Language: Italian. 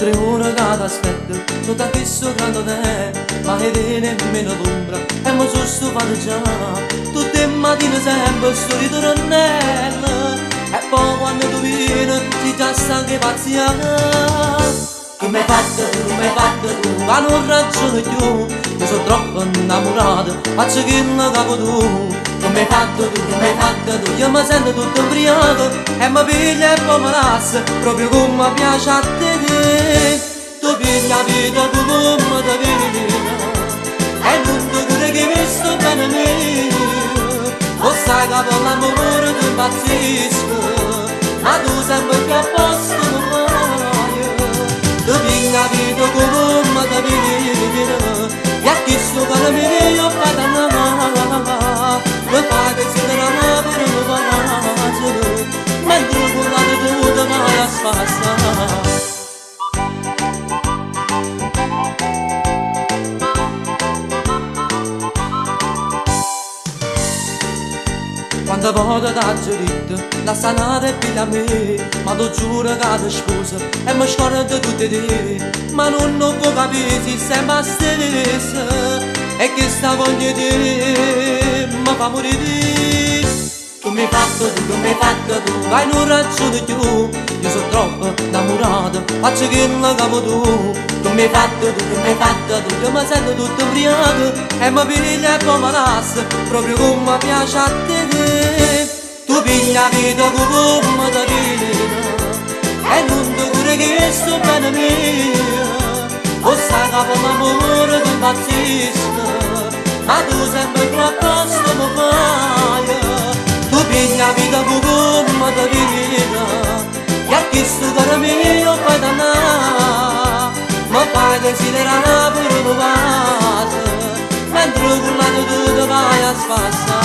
3 ore che ti aspetto, sotto a questo grande te, ma vedi nemmeno l'ombra, e mi sono stufato già. Tutte le mattine sempre sto ritornello, e poi quando tu vieni, si già stanchi pazziare. Tu mi hai fatto tu, ma non ragiono più, io sono troppo innamorato, faccio che non capo tu. Tu mi hai fatto tu, io mi sento tutto ubriaco, e mi piglia e poi mi lascia, proprio come mi piace a te. Tu piglia la vita tu come ti vieni, e non ti cure che mi sto bene mio. Lo sai che per l'amore ti impazzisco, ma tu sempre più a posto mi fai. Tu piglia la vita come ti vieni, e a chi sto per me io vado a amare. Mi fai desiderare per un passo, mentre con la tua ti vai a spassare. Quando voglio da giurito, la sanata è figlia a me, ma tu giuro che ti sposo e mi scordo tutti te. Ma non può capire se sempre la stessa, e che sta voglia di te mi fa morire. Tu mi hai fatto tu, vai non ragione più, io sono troppo innamorato, faccio che non capo tu. Tu mi hai fatto tu, io mi sento tutto ubriaco, e mi piglia e poi mi lascia, proprio come mi piace a te. Tu piglia la vita come ti viene, e non ti cure che sto bene mio. O sai che per l'amore ti impazzisco, ma tu sempre più a posto mi fai. Tu piglia la vita come ti viene, e a chi sto per me io fai dannare. Mi fai desiderare per un passo, mentre con la tua tu ti vai a spassare.